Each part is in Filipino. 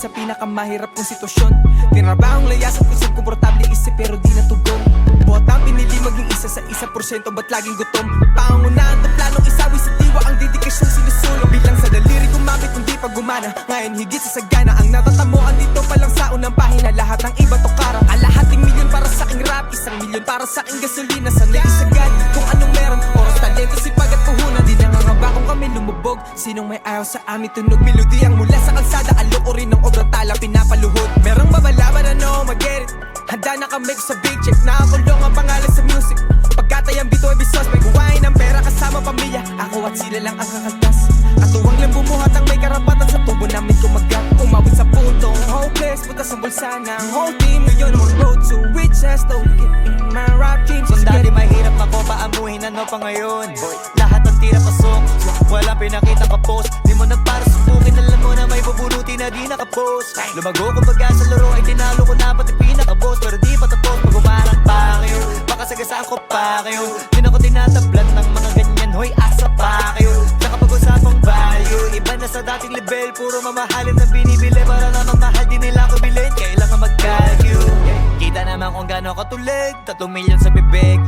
sa pinakamahirap kong sitwasyon. Tinrabahong layas at kusang komportable isip pero di natugon. Botang pinili maging isa sa 1%, ba't laging gutom? Pangunahan ng planong isawi sa diwa ang dedikasyong sinusulong. Bilang sa daliri gumamit hindi pa gumana, ngayon higit sa sagana. Ang natatamuan dito pa lang sa unang pahina, lahat ng iba to karang. Alahating milyon para sa aking rap, 1 milyon para sa aking gasolina. Sanay isagad kung anong meron, oras, talento, sipag at puhunan. Di nangangamba kung kami lumubog, sinong may ayaw sa amin tunog. Melodiyang mula sa kalsada, aloorin ng obrang tala pinapaluhod. Merong babalaban na no, mag-get it. Handa na kami sa big check, nakakulong ang pangalan sa music. Pagkatayang bito ay bisos, may guwain ng pera kasama pamilya. Ako at sila lang ang kakaltas, katuwang lang bumuhat ang may karapatan sa tubo namin kumagat. Umawit sa puntong hopeless, butas ang bulsa ng whole team. Ngayon on road to riches, though get in my rap dreams. Kung dati mahirap ako paamuhin, ano pa ngayon? Lahat ng tira pasok, walang pinakitang kapost. Di mo nagpara subukin, alam mo na may bubunuti na di nakapost. Lumago kumbaga sa laro ay tinalo ko na pati pinakaboss. Pero di pa tapos, pag umarang pa kayo, baka sagasaan ko pa kayo. Di na ko tinatablan ng mga ganyan, hoy asa pa kayo. Saka pag-usapang value, iba na sa dating level. Puro mamahalin na binibili, para namang mahal din nila ko bilhin. Kailangan mag-calculate, kita naman kung gano'n katulig, 3 milyon sa bibig.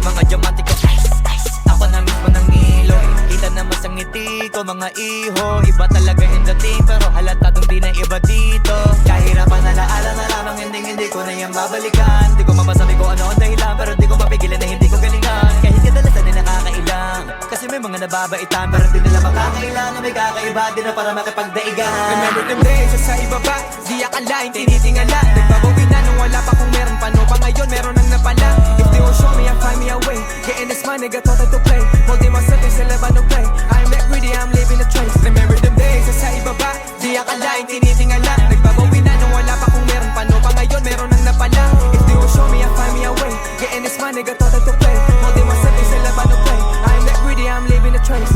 Mga diamante ko, ice, ice, ako na mismo ng ilo. Kita naman sa ngiti ko, mga iho. Iba talaga yung dating, pero halatadong di na iba dito. Kahirapan na laala na lamang, hindi ko na yan babalikan. Di ko mamasabi ko ano ang dahilan, pero di ko mapigilan na hindi ko galingan. Kahit kadalasan ay nakakailang, kasi may mga nababaitan, pero di nila makakailan na may kakaiba, di na para makipagdaigan. Remember them days, sa ibaba, di akalain, tinitingala. Nagbabawi na nung wala pa kung meron, paano pa ngayon, meron ang napala. If they won't show me, I'll find me a way. Getting this money, got thought to play. Holding myself in sila ba no play. I'm not greedy, I'm living a trace. Remember them days, sa ibaba, di akalain, tinitingala. Nagbabawi na nung wala pa kung meron, paano pa ngayon, meron ang napala. If they won't show me, I'll find me a way. Getting this money, got thought to play. Holding myself in sila ba no play. I'm not greedy, I'm living a trace.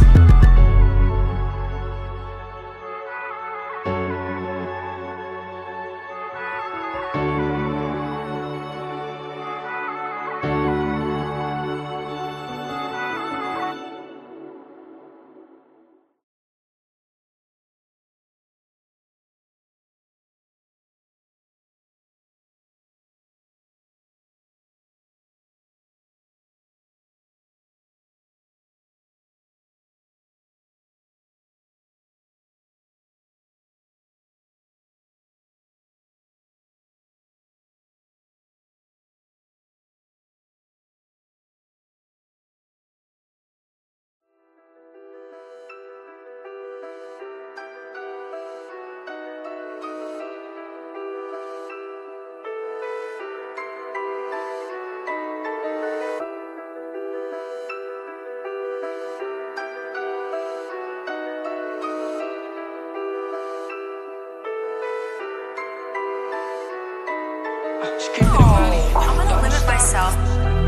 I wanna limit myself.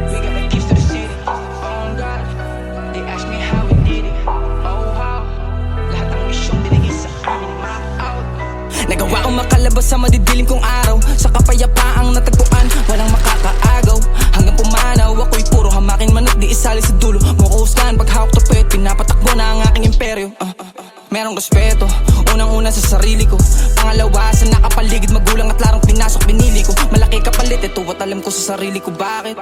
We got the keys to the city. Oh God, they ask me how we did it. Oh wow, lahat ng misyon binigay sa amin, map out. Nagawa kong makalabas sa madidilim kong araw, sa kapayapaang natagpuan, walang makakaagaw. Hanggang pumanaw, ako'y puro hamakin manok, di isali sa dulo. Mukuhusgan, paghawak tupet, pinapatakbo na ang aking imperyo. Merong respeto, unang-una sa sarili ko. Pangalawa sa nakapaligid, magulang at larang pinasok, binili ko. Malaki kapalit, ito at alam ko sa sarili ko bakit.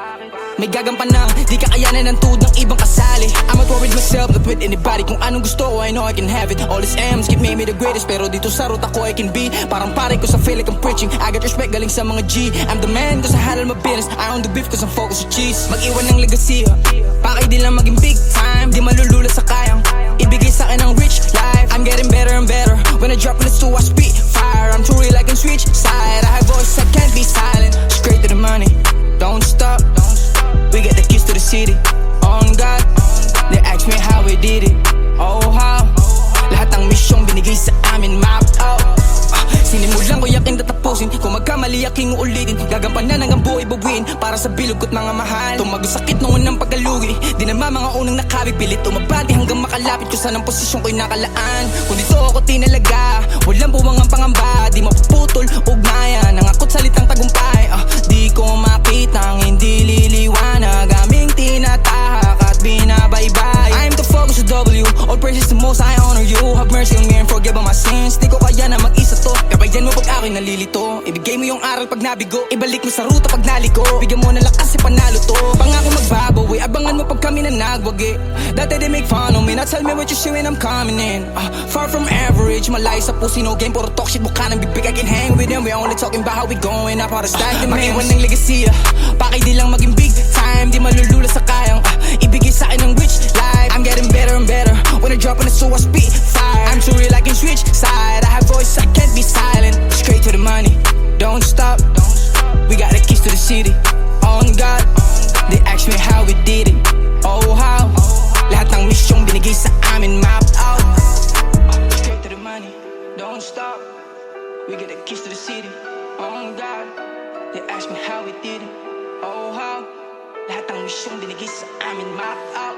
May gagampanang, di kakayanan ng tuhod ng ibang kasali. I'm not worried myself, not with anybody. Kung anong gusto ko, I know I can have it. All these M's give me the greatest, pero dito sa route ako I can be. Parang pare ko sa feel like I'm preaching. I got respect galing sa mga G. I'm the man, cause I handle my business. I own the beef cause I'm focused sa cheese. Mag-iwan ng legacy, pakay din lang maging big time. Di malulula sa kayang ibigay sa akin ng rich life. I'm getting better and better. When I drop this two, I spit fire. I'm truly like I can switch side. I have voice, I can't be silent. Straight to the money, don't stop. We get the keys to the city. On God, they ask me how we did it. Oh how, lahat ng misyong binigay sa amin, map out. Sinimulan ko yaking tatapusin, kung magkamali aking uulitin. Gagampanan hanggang buhay bawiin, para sa bilog at mga mahal. Tumagos sakit noon ng pagkalugi, di naman mga unang nakabig. Pilit umabati hanggang makalapit, kung saan ang posisyon ko'y nakalaan. Kung dito ako tinalaga, walang buwang ang pangamba. Di mapuputol, ugnayan, nangakot salitang tagumpay. Di ko makita ang hindi liliwanag, aming tinatahak at binabaybay. I'm the focus of W, all praises the most, I honor you. Have mercy on me and forgive all my sins. Di ko kaya na mag-isa to, kabayan mo pa ako'y nalilito. Ibigay mo yung aral pag nabigo, ibalik mo sa ruta pag naliko. Bigyan mo na lang kasi panalo to. Pangako magbabawi, abangan mo pag kami na nagwagi. Dati they make fun of me, now tell me what you see when I'm coming in. Far from average, malayo sa pusi, no game. Puro talk shit, mukha ng bibig, I can hang with them. We only talking about how we going up, how to stack the man. Mag-iwan ng legacy, pakay di lang maging big time. Di malulula sa kayang ibigay sa akin ng rich life. I'm getting better and better, when I drop on the so I spit fire. I'm too real, I can switch side. I have voice, I can't be silent. Straight to the money, don't stop. We got the keys to the city, on God. They ask me how we did it, oh how. Lahat ng misyong binigay sa amin, mapped out. Straight to the money, don't stop. We got the keys to the city, on God. They ask me how we did it, oh how. Lahat ng misyong binigay sa amin, mapped out.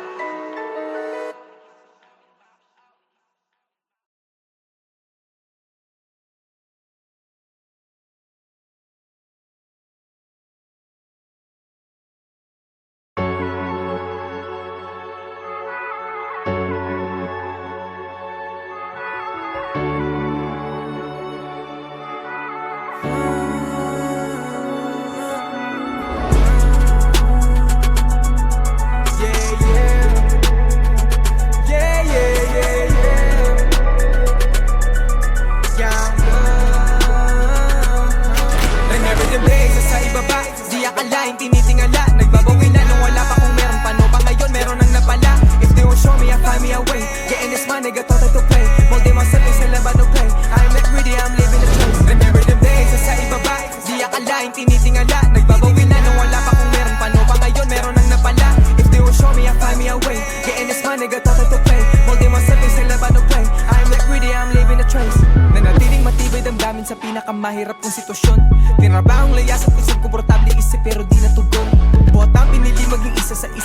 Tinitingala, nagbabawi na nung wala pa kung meron pa. No pa ngayon, meron nang napala. If they won't show me, I find me a way. Getting this money, got thought to play. Molding myself, sa laban no play. I'm not greedy, I'm living the truth. Remember them days, sa ibaba. Di akalain, tinitingala. Nagbabawi na nung wala pa kung meron pa. No pa ngayon, meron nang napala. If they won't show me, I find me a way. Getting this money, got thought to play. Molding myself, sa laban no play. I'm not greedy, I'm living the trace. Nanatiling matibay damdamin sa pinakamahirap kong sitwasyon. Tinrabahong layas at isang komportable isip pero di natugon. Botang pinili maging isa sa 1%,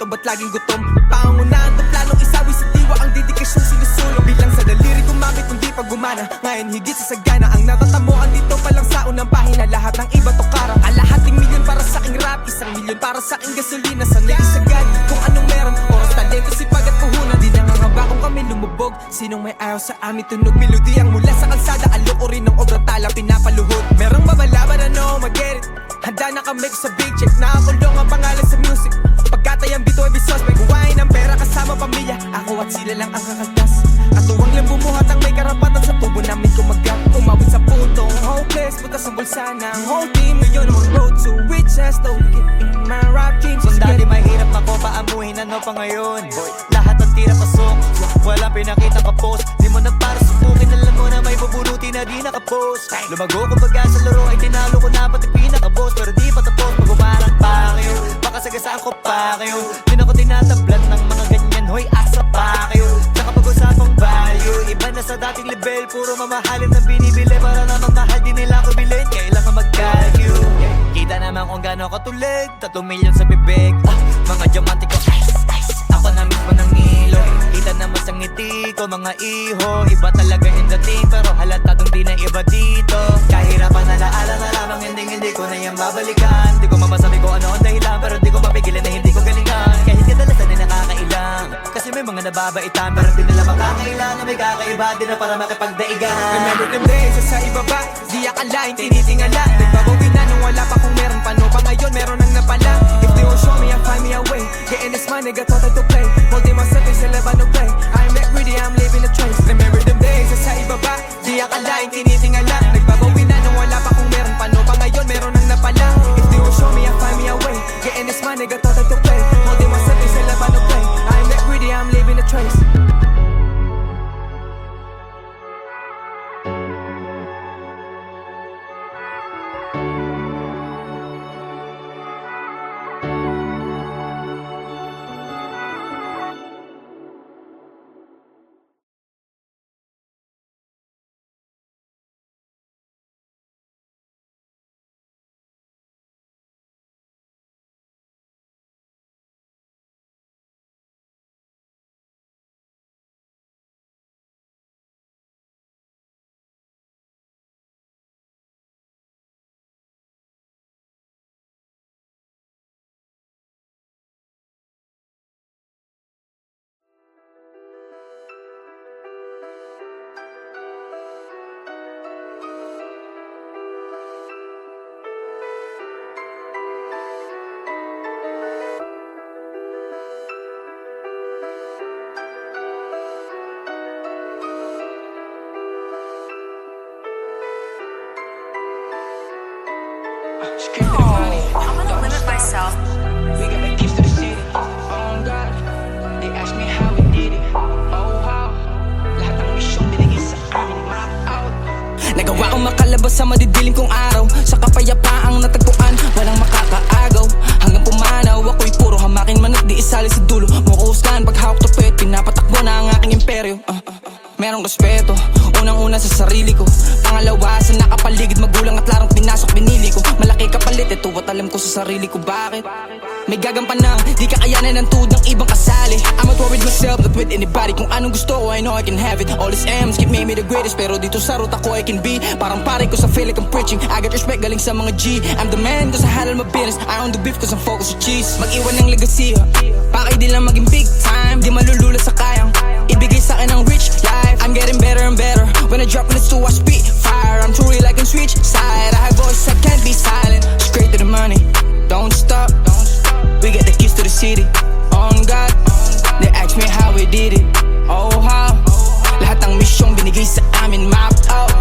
ba't laging gutom? Pangunahan to planong isawi sa diwa, ang dedikasyong sinusulong. Bilang sa daliri gumamit kung di pa gumana. Ngayon higit sa sagana, ang natatamuan dito pa lang sa unang pahina. Lahat ng iba to karang kalahating milyon para sa aking rap, 1 milyon para sa aking gasolina. Sanay isagad kung anong meron, oras, talento, sipag at puhunan. Di nangangamba kung kami lumubog, sinong may ayaw sa amin tunog. Melodiyang mula sa kalsada, aloorin ng obrang tala pinapaluhod. Merong babalaban, ano, mag-get it. Handa na kami sa big check, nakakulong ang pangalan sa music. Pagkatayang bito ay bisos, may kuwain ng pera kasama pamilya. Ako at sila lang ang kakaltas. Katuwang lang bumuhat ang may karapatan sa tubo namin kumagat. Umabot sa puntong hopeless, butas ang bulsa ng whole team. Ngayon ang road to riches, don't get in my rap dreams. Kung dati mahirap ako paamuhin, ano pa ngayon? Lahat ng tira pasok, walang pinakita ka post. Di mo na para subukin, alam mo na may bubuluti na di nakapost. Lumago kumbaga sa laro ay tinalo ko na pati pinaka-boss. Pero di pa tapos, pag umarang pa kayo, baka sagasaan ko pa kayo. Di na ko tinatablat ng mga ganyan, hoy asa pa kayo. Tsaka pag-usapang value, iba na sa dating level. Puro mamahalin na binibili, para namang mahal din nila ko bilhin. Kailangan mag-calculate, kita naman kung gano'n katulig. 3 milyon sa bibig, mga diamante ko ice, ice. Ako na mismo ng ilo, kita naman sa ngiti ko mga iho. Iba talaga yung dating, pero halatadong di na iba dito. Kahirapan na laala na lamang, hindi ko na yan babalikan. Di ko mamasabi ko ano ang dahilan, pero di ko mapigilan na hindi ko galingan. Kahit kadalasan ay nakakailang, kasi may mga nababaitan, pero di nila makakailan na may kakaiba, di na para makipagdaigan. Remember them days, sa ibaba. Di akalain, tinitingala. Nagbabawi na nung wala pa kung meron pa. No pa ngayon, meron nang napala. If they won't show me, I find me a way. Getting this money, got thought to play. Molding myself, sa laban no play. I'm not greedy, I'm living the trace. Remember them days, sa ibaba. Di akalain, tinitingala. Nagbabawi na nung wala pa kung meron pa. No pa ngayon, meron nang napala. If they won't show me, I find me a way. Getting this money, got thought to play. Molding myself, sa laban no play. I'm not greedy, I'm living the trace. Straight to the money. I'm gonna limit myself. We got the keys to the city. Oh God, they ask me how we did it. Oh how, lahat ng misyon binigay sa amin. Map out. Nagawa kong makalabas sa madidilim kong araw. Sa kapayapaang natagpuan, walang makakaagaw. Hanggang pumanaw, ako'y puro hamakin man at di isali sa dulo. Mukuhusgan, paghawak tupet, pinapatakbo na ang aking imperyo. Merong respeto, unang-una sa sarili ko. Pangalawa sa nakapaligid, magulang at larang pinasok, binili ko. Malaki kapalit, ito at alam ko sa sarili ko bakit. May gagampanang, di kakayanan ng tuod ng ibang kasali. I'm not worried myself, not with anybody. Kung anong gusto ko, I know I can have it. All these M's keep made me the greatest, pero dito sa ruta ko I can be. Parang pare ko sa feel like I'm preaching. I got respect galing sa mga G. I'm the man, cause I handle my business. I own the beef cause I'm focused sa cheese. Mag-iwan ng legacy, pakay di lang maging big time. Di malulula sa kayang ibigay sa akin ng rich life. I'm getting better and better. When I drop in the store I spit fire. I'm truly like in switch side. I have voice, I can't be silent. Straight to the money, don't stop. We get the keys to the city. On God, they ask me how we did it. Oh how, lahat ng misyong binigay sa amin. Map out.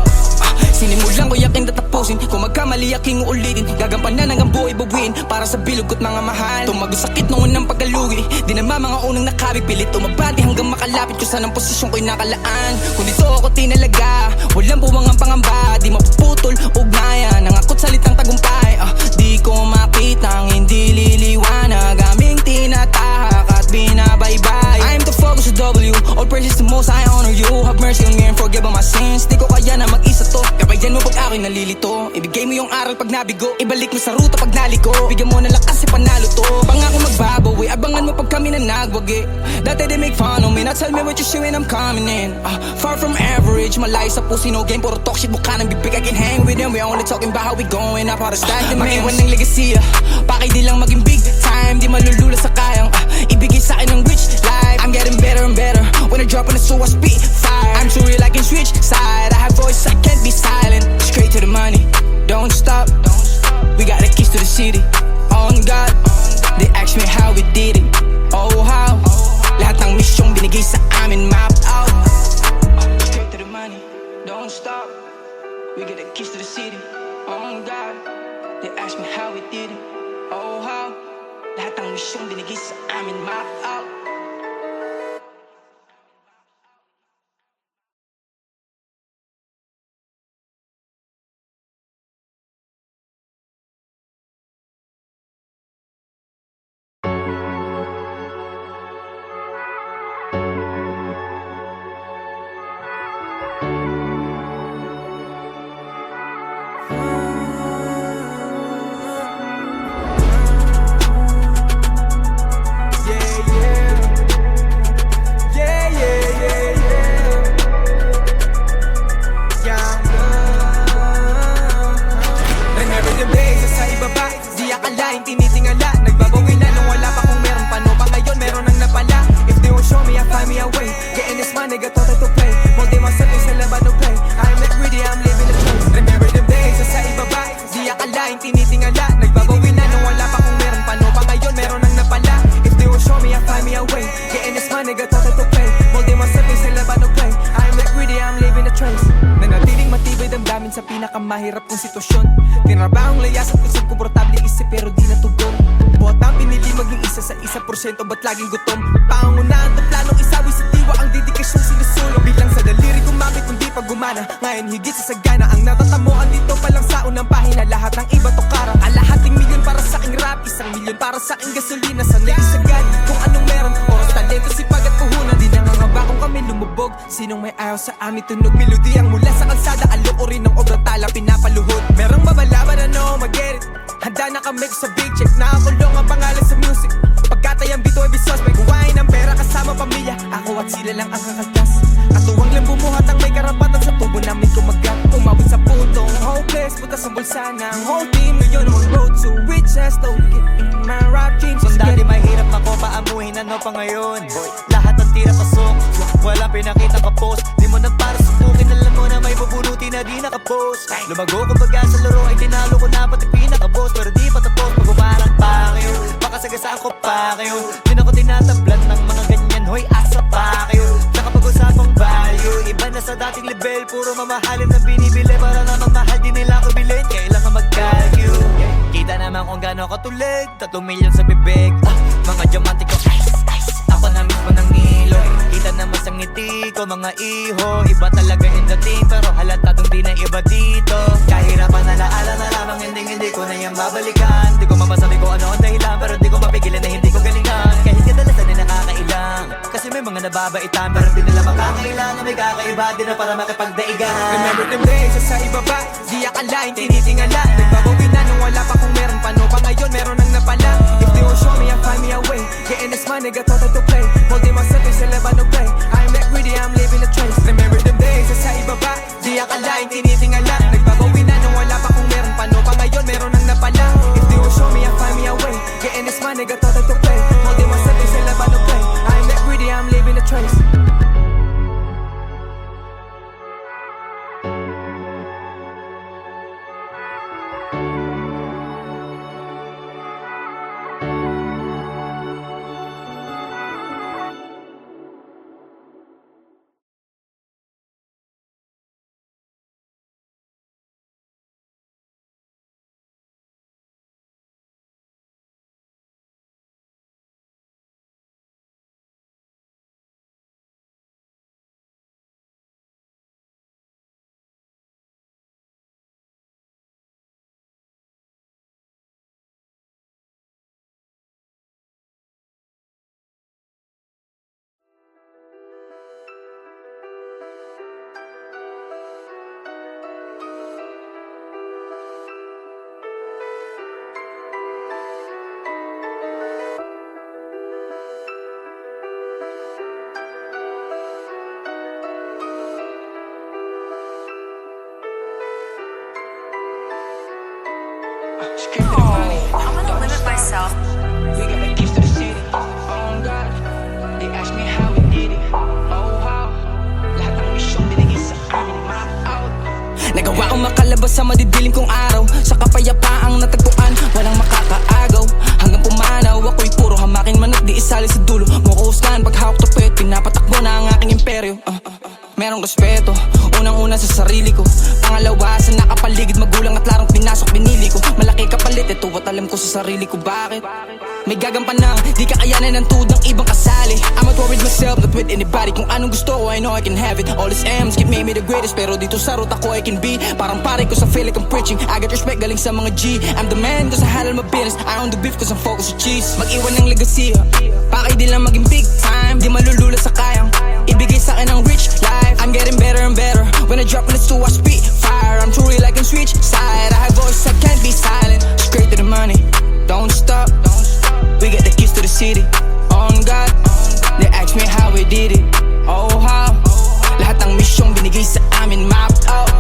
Sinimulan ko yaking tatapusin. Kung magkamali aking uulitin. Gagampanan hanggang buhay babuin. Para sa bilog at mga mahal. Tumagos sakit noon ng pagkalugi. Di naman mga unang nakabig. Pilit umabati hanggang makalapit. Kung saan ang posisyon ko'y nakalaan. Kung dito ako tinalaga, walang buwang ang pangamba. Di mapuputol, ugnayan. Nangakot salitang tagumpay. Di ko makita ang hindi liliwanag. Aming tinatahak at binabaybay. I'm the focus of W. All praises to most, I honor you. Have mercy on me and forgive all my sins. Di ko kaya na mag-isa to. Kabayan mo pag ako'y nalilito. Ibigay mo yung aral pag nabigo. Ibalik mo sa ruta pag naliko. Bigyan mo na lakas si panalo to. Pangako magbabawi. Abangan mo pag kami na nagwagi. Dati they make fun of me. Now tell me what you see when I'm coming in. Far from average. Malayo sa pusi, no game. Puro talk shit. Mukha ng bibig. I can hang with them. We only talking about how we going up. How to stack the man. Mag-iwan ng legacy. Pakay di lang maging big time. Di malulula sa kayang ibigay sa akin ng rich life. I'm getting better and better. When I drop on the so I spit fire. I'm truly like in switch side. I have voice, I can't be silent. Straight to the money, don't stop. We got the keys to the city. On God, they ask me how we did it. Oh how, lahat ng misyong binigay sa amin. Map out. Straight to the money, don't stop. We get the keys to the city. On God, they ask me how we did it. Oh how, lahat ng misyong binigay sa amin. Map out. Tinitingala, nagbabawi na nung wala pa kung meron pa. No pa ngayon, meron nang napala. If they won't show me, I find me a way. Getting this money, got thought to play. Molding myself sa laban no play. I'm not greedy, I'm living the truth. Remember them days, sa ibaba. Di akalain, tinitingala. Nagbabawi na nung wala pa kung meron pa. No pa ngayon, meron nang napala. If they won't show me, I find me a way. Getting this money, got thought to play. Molding myself sa laban no play. I'm not greedy, I'm living the trace. Nanatiling matibay damdamin sa pinakamahirap kong sitwasyon. Tinrabahong layas at kusang komportable isip pero di natugon. Buhat ang pinili maging isa sa 1% ba't laging gutom? Pangunahan to planong isawi sa diwa ang dedikasyong sinusulong. Bilang sa daliri gumamit kundi pag gumana. Ngayon higit sa sagana ang natatamuan dito pa lang sa unang pahina. Lahat ng iba to karang kalahating milyon para sa aking rap. 1 milyon para sa aking gasolina. Sanay isagad kung anong meron. Oras, talento, sipag at puhunan. Di nangangaba kung kami lumubog. Sinong may ayaw sa amin tunog? Melodiyang mula sa kalsada. Aloorin ng obrang tala pinapaluhod. Merong babalaban na no mag-get it. Handa na kami sa big check. Nakakulong ang pangalan sa music. Pagkatayang bito ay bisos. May kuwain ng pera kasama pamilya. Ako at sila lang ang kakaltas. Katuwang lang bumuhat ang may karapatan sa tubo namin kumagat. Umabot sa putong hopeless. Butas ang bulsa ng whole team. Ngayon ang road to riches. Don't get in my rap dreams. Kung dati mahirap ako paamuhin, ano pa ngayon? Lahat ng tira pasok, walang pinakita ka post. Di mo na para subukin, alam mo na may bubulutin na di nakapost. Lumago kumbaga sa laro ay tinalo ko na pati pinaka-boss. Pero di pa tapos, pag umarang pa kayo. Baka sagasaan ko pa kayo. Di na ko tinatablan ng mga ganyan, hoy asa pa kayo. Nakapag-usapang value, iba na sa dating level. Puro mamahalin na binibili para na mamahal din nila ko bilhin. Kailangan mag-value. daigdig 3 milyon sa bibig Mga diamante ko ice, ice Ako na mismo ng ilo Kita naman sa ngiti ko mga iho Iba talaga yung dating pero halatadong di na iba dito Kahirapan na laala na lamang hindi ko na yan babalikan Di ko mapasabi ko ano ang dahilan pero di ko mapigilan na hindi ko galingan Kahit kadalasan ay nakakailang Kasi may mga nababaitan pero di nila makakailan Na may kakaiba di na para makipagdaigan Remember them days, sa ibaba Di akalain, tinitingala Nagbabawi na nung wala pa kung meron pa No pa ngayon, meron nang napala If they won't show me, I'll find me a way Getting this money, got thought to play Holding myself in sa laban of play I'm not greedy, I'm living a trace Remember them days, sa ibaba Di akalain, tinitingala Nagbabawi na nung wala pa kung meron pa No pa ngayon, meron nang napala If they won't show me, I'll find me a way Getting this money, got thought to play Holding myself in sa laban of play I'm not greedy, I'm living a trace Straight to the money. I wanna limit myself. We got the keys to the city. Oh God, they ask me how we did it. Oh how, lahat ng misyon binigay sa amin, map out. Nagawa kong makalabas sa madidilim kong araw Sa kapayapaang natagpuan, walang makakaagaw Hanggang pumanaw, ako'y puro hamakin manok Di isali sa dulo, mukuhusgan Paghawak tupet, pinapatakbo na ang aking imperyo Merong respeto, unang-una sa sarili ko Pangalawa sa nakapaligid, magulang at larang pinasok binili ko Malaki kapalit, ito at alam ko sa sarili ko bakit May gagampanang, di kakayanan ng tuod ng ibang kasali I'm not worried myself, not with anybody Kung anong gusto ko, I know I can have it All these M's, keep made me the greatest Pero dito sa ruta ko, I can be Parang pare ko sa feel like I'm preaching I got respect galing sa mga G I'm the man, cause I handle my business I own the beef cause I'm focused sa cheese Mag-iwan ng legacy, pakay di lang maging big time Di malulula sa kayang ibigay sa akin ang rich life I'm getting better and better When I drop on the stool, I spit fire I'm truly like in switch side I have voice, I can't be silent Straight to the money, don't stop We get the keys to the city On God, they ask me how we did it Oh how, lahat ng misyong binigay sa amin map out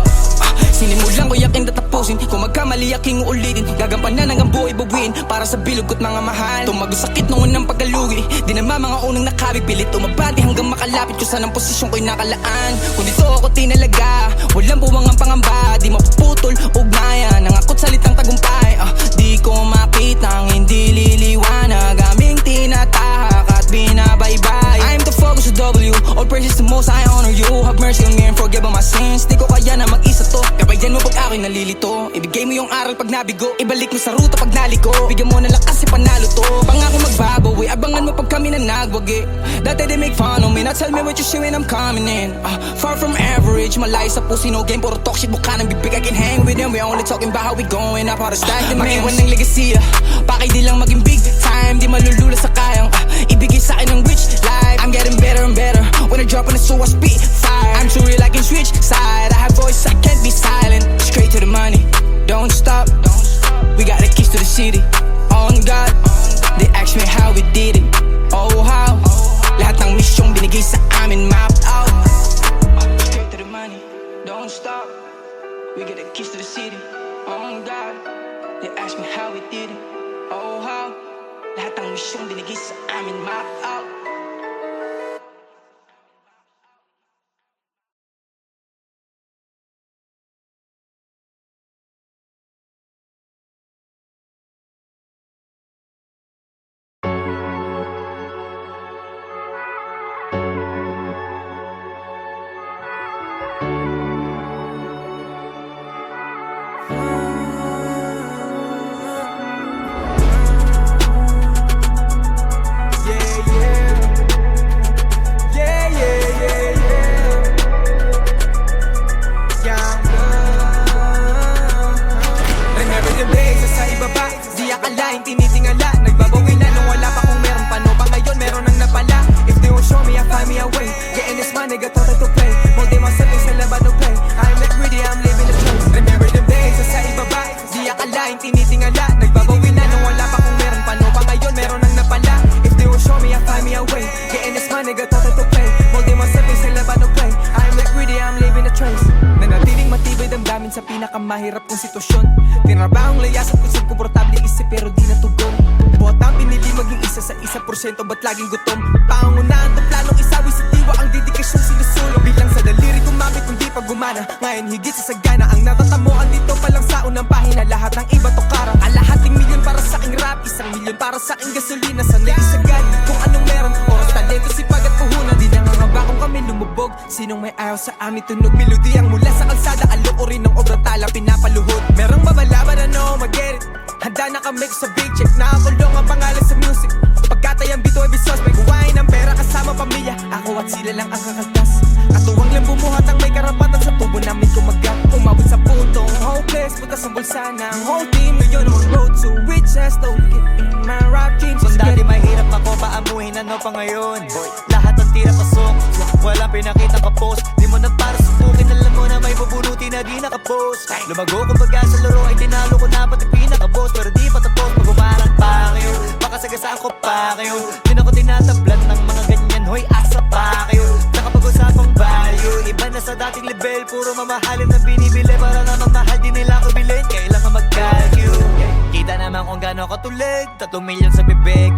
Sinimulan ko yakin tatapusin Kung magkamali aking uulitin Gagampanan hanggang buhay babuin Para sa bilog at mga mahal Tumagos sakit noon ng pagkalugi Di naman mga unang nakabi Pilit umabati hanggang makalapit Kung saan ang posisyon ko'y nakalaan Kung dito ako tinalaga Walang buwang ang pangamba Di mapuputol ugnayan Nangakot salitang tagumpay Di ko makita ang hindi liliwanag Aming tinatahak at binabaybay I'm the focus of W All praises to most I honor you Have mercy on me and forgive all my sins Di ko kaya na mag-isa to Gabayan mo pag ako'y nalilito Ibigay mo yung aral pag nabigo Ibalik mo sa ruta pag naliko Bigyan mo na lang kasi panalo to Pangako magbabawi Abangan mo pag kami na nagwagi Dati they make fun of me Now tell me what you see when I'm coming in Far from average Malayo sa pusi no game Puro talk shit Buka ng bibig I can hang with them We only talking about how we going up How to stack the man Mag-iwan ng legacy Pakay di lang maging big time Di malulula sa kayang ibigay sa akin ng rich life I'm getting better and better When I drop on the so I spit fire I'm truly like in switch side I have voice I can't be silent Straight to the money Don't stop We got the keys to the city On God They ask me how we did it Oh how Lahat ng misyong binigay sa amin map out Straight to the money, don't stop. We get the keys to the city. Oh God, they ask me how we did it. Oh how, lahat ng misyong binigay sa amin map out. pinakamahirap kong sitwasyon. Tinrabahong layasan kung saan komportable isip pero di natugon. Botang pinili maging isa sa 1% ba't laging gutom? Pangunahan to planong isawi sa diwa ang dedikasyong sinusulong. Bilang sa daliri gumamit kung di pa gumana, ngayon higit sa sagana. Ang natatamuan dito pa lang sa unang pahina, lahat ng iba to kara. Kalahating milyon para sa aking rap, 1 milyon para sa aking gasolina. Sanay isagad kung anong meron, oras, talento, sipag at puhunan. Di nangangamba kung kami lumubog, sinong may ayaw sa amin tunog. Melodiyang mula sa kalsada, aloorin ng obrang tala pinapaluhod. Merong babalaban ano, mag-get it. Handa na kami sa big check, nakakulong ang pangalan sa music. Pagkatayang bito ay bisos, may kuwain ng pera kasama pamilya. Ako at sila lang ang kakaltas. Katuwang lang bumuhat ang may karapatan sa tubo namin kumagat. Umabot sa puntong hopeless, butas ang bulsa ng whole team. Ngayon ang road to riches, don't get in my rap dreams. Kung dati mahirap ako paamuhin, ano pa ngayon? Lahat ng tira pasok, walang pinakitang kapos. Di mo na para subukin, alam mo na may bubulutin na di nakapos. Lumago kumbaga sa laro ay tinalo ko na pati pinakabos. Pero di pa tapos, pag umarang pa kayo, baka sagasaan ko pa kayo. Di na ko tinatablan ng mga ganyan, hoy asa pa kayo. Nakapag-usapang value, iba na sa dating level. Puro mamahalin na binibili para na mamahal din nila ko bilhin. Kailangan mag-calculate. Kita naman kung gano'n katulig, 3 milyon sa bibig.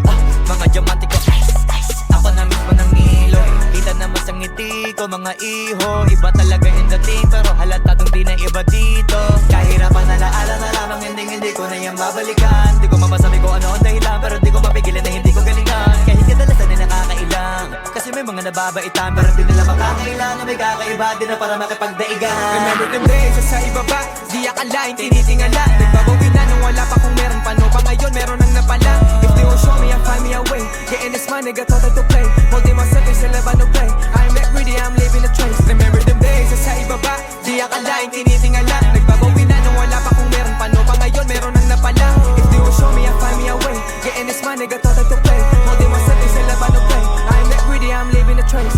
Mga diamante ko, ice, ice. Ako na mismo ng ilo. Kita naman sa ngiti ko, mga iho. Iba talaga yung dating, pero halatadong di na iba dito. Kahirapan na laala na lamang, hindi ko na yan babalikan. Di ko mamasabi ko ano ang dahilan, pero di ko mapigilan na hindi ko galingan. Kahit kadalasan ay nakakailang, kasi may mga nababaitan, pero di nila makakailan na may kakaiba. Di na para makipagdaigan. Remember them days, sa ibaba, di akalain, tinitingala. Nagbabawi na nung wala pa kung meron pa, no pa ngayon meron nang napala. If they won't show me, I'll find me a way. Getting this money, got all to play. Holding myself in sa laban of play. I'm not greedy, I'm living a trace. Remember them days, sa ibaba, di akalain, tinitingala. Nagbabawi na nung wala pa kung meron pa, no pa ngayon meron nang napala. If they won't show me, I'll find me a way. Getting this money, got all to play. Holding myself in sa laban of play. I'm not greedy, I'm living a trace.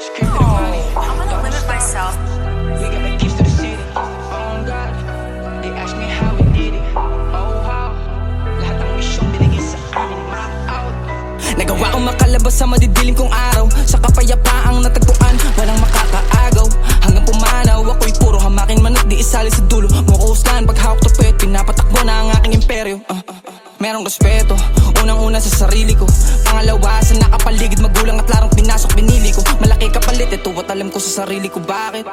Straight to the money. I'm gonna limit myself. We got the keys to the city. Oh God, they ask me how we did it. Oh how, lahat ng misyon binigay sa amin, map out. Nagawa kong makalabas sa madidilim kong araw, sa kapayapaang natagpuan, walang makakaagaw. Hanggang pumanaw, ako'y puro hamaking manok, di isali sa dulo. Mukuhusgan, paghawak to pet, pinapatakbo na ang aking imperyo. Merong respeto, unang-una sa sarili ko. Pangalawa sa nakapaligid, magulang at larang pinasok, binili ko. Malaki kapalit, ito at alam ko sa sarili ko bakit.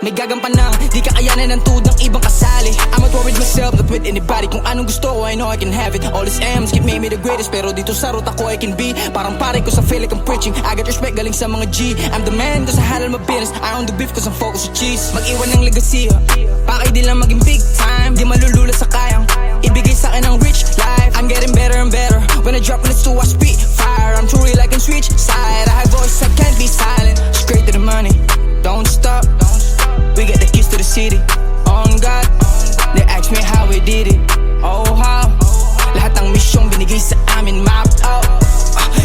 May gagampanang, di kakayanan ng tuhod ng ibang kasali. I'm at war with myself, not with anybody. Kung anong gusto ko, I know I can have it. All these M's keep made me the greatest, pero dito sa ruta ko I can be. Parang pare ko sa feel like I'm preaching. I got respect galing sa mga G. I'm the man, doon sa halal mabinis. I own the beef cause I'm focused sa cheese. Mag-iwan ng legacy, pakay di lang maging big time. Di malulula sa kayang ibigay sa akin ng rich life. I'm getting better and better. When I drop on the stool, I spit fire. I'm truly like can switch side. I have voice, I can't be silent. Straight to the money, don't stop. We get the keys to the city. On God, they ask me how we did it. Oh how, lahat ng misyong binigay sa amin, map out.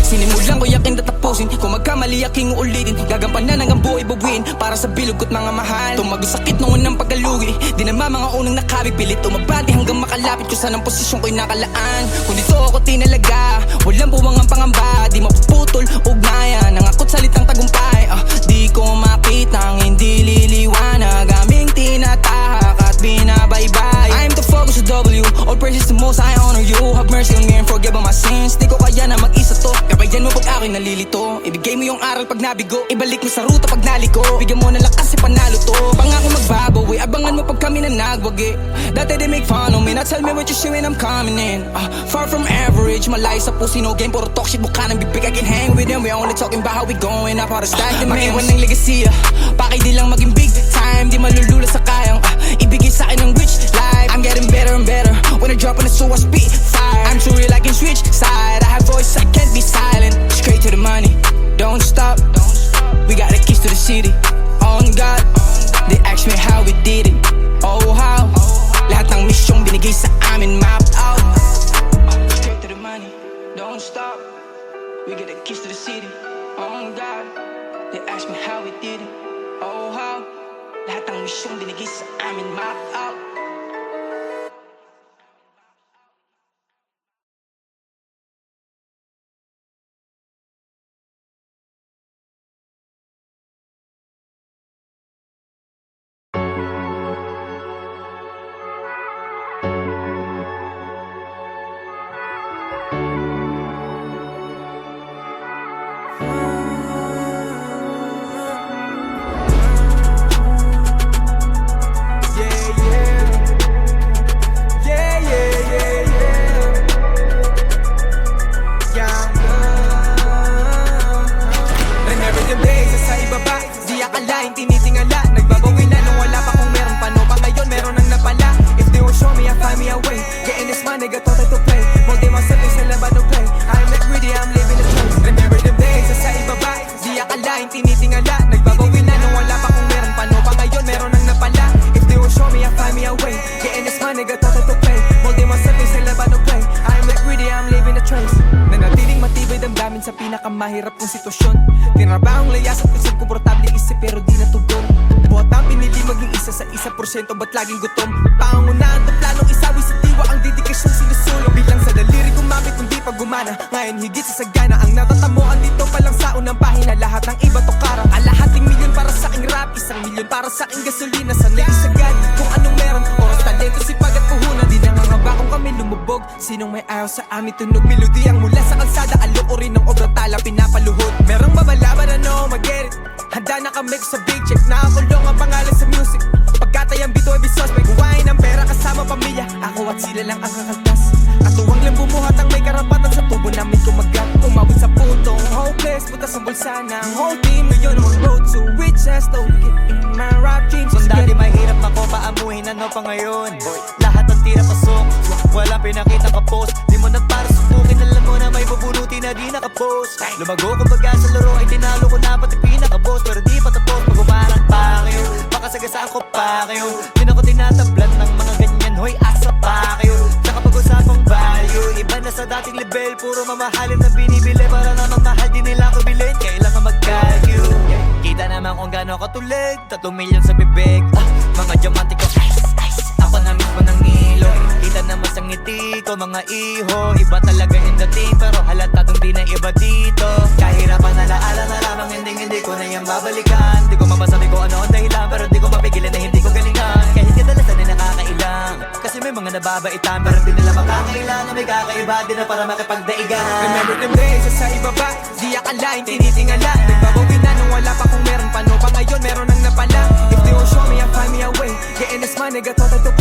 Sinimulan ko yakin tatapusin. Kung magkamali aking ulitin, gagampanan hanggang buhay babuin. Para sa bilog at mga mahal, tumagusakit noon ng pagkalugi. Di naman mga unang nakabig, pilit umabante hanggang makalapit ko saan ang posisyon ko'y nakalaan. Kung dito ako tinalaga, walang buwang ang pangamba. Di mapuputol, ugnayan, nangakot salitang tagumpay. Di ko makita ang hindi liliwanag, aming tinatahak at binabaybay. I'm the focus of W, all praises to most, I honor you. Have mercy on me and forgive all my sins. Di ko kaya na mag-isa to, kabayan mo pag ako'y Bigay mo yung aral pag nabigo, ibalik mo sa ruta pag naliko. Bigyan mo na lakas si panalo to, pangako magbabawi. Abangan mo pag kami na nagwagi. Dati they make fun of me, now tell me what you see when I'm coming in. Far from average, malayo sa pussy, no game, puro talk shit, mukha ng bibig. I can hang with them, we only talking about how we going up, how to stack the man. Mag-iwan ng legacy, pakay di lang maging big time, di malulula sa kayang ibigay sa akin ng rich life. I'm getting better and better, when I drop on the so I spit fire. I'm too real, I can switch side, I have voice, I can't be silent. Straight to the money, don't stop. We got the keys to the city, on God. They ask me how we did it, oh how. Lahat ng misyong binigay sa amin, mapped out. Straight to the money, don't stop. We got the keys to the city, on God. They ask me how we did it, oh how. Lahat ng misyong binigay sa amin, mapped out. Tinitingala, nagbabawi na nung wala pa kung meron pa. No pa ngayon, meron nang napala. If they won't show me, I find me a way. Getting this money, got thought to play. Molding myself, sa laban no play. I'm not greedy, I'm living the truth. Remember them days, sa ibaba. Di akalain, tinitingala. Nagbabawi na nung wala pa kung meron pa. No pa ngayon, meron nang napala. If they won't show me, I find me a way. Getting this money, got thought to play. Molding myself, sa laban no play. I'm not greedy, I'm living the truth. Nanatiling matibay damdamin sa pinakamahirap kong sitwasyon. Tinrabahong layas at isang komportable isip pero di natugon. Buhat ang pinili maging isa sa 1% ba't laging gutom? Pangungunahan to planong isawi sa diwa ang dedikasyong sinusulong. Bilang sa daliri gumamit kung di pa gumana. Ngayon higit sa sagana ang natatamuan dito pa lang sa unang pahina. Lahat ng iba to kara. Kalahating milyon para sa aking rap, 1 milyon para sa aking gasolina. Sanay isagad kung anong meron. Oras, talento, sipag at puhunan. Di nangangamba kung kami lumubog. Sinong may ayaw sa amin tunog? Melodiyang mula sa kalsada, aloorin ng obrang tala pinapaluhod. Merong babalaban ano, mag-get it. Handa na kami sa big check. Nakakulong ang pangalan sa music. Pagkatayang bito ay bisos. May kuwain ng pera kasama pamilya. Ako at sila lang ang kakaltas. Katuwang lang bumuhat ang may karapatan sa tubo namin kumagat. Umabot sa puntong hopeless, butas ang bulsa ng whole team. Ngayon ang road to riches. Don't get in my rap dreams. Kung dati mahirap ako paamuhin, ano pa ngayon? Lahat ng tira pasok, walang pinakita ka post. Di mo na para subukin, alam mo na may bubuluti na di nakapost. Lumago kumbaga sa laro ay tinalo ko na pati pinaka-boss. Pero di pa tapos, pag umarang pa kayo. Baka sagasaan ko pa kayo. Di na ko tinatablan ng mga ganyan, hoy asa pa kayo. Tsaka pag-usapang value, iba na sa dating level. Puro mamahalin na binibili para namang mahal din nila ko bilhin. Kailangan mag-calculate. Kita naman kung gano'n katulig, 3 milyon sa bibig. Mga diamante ko, ice, ice. Ako na mismo ng ilo. Kita naman sa ngiti ko, mga iho. Iba talaga yung dating, pero halata dong di na iba dito. Kahirapan na laala na lamang, hindi ko na yan babalikan. Di ko mapasabi ko ano ang dahilan, pero di ko mapigilan na hindi ko galingan. Kahit kadalasan ay nakakailang, kasi may mga nababaitan, pero di nila makakailangan. May kakaiba din na para makipagdaigan. Remember them days, sa ibaba. Di akalain, tinitingala. Nagbabawi na nung wala pa kung meron pa. No pa ngayon, meron nang napala. If they won't show me, I find me a way. Getting this money, got thought to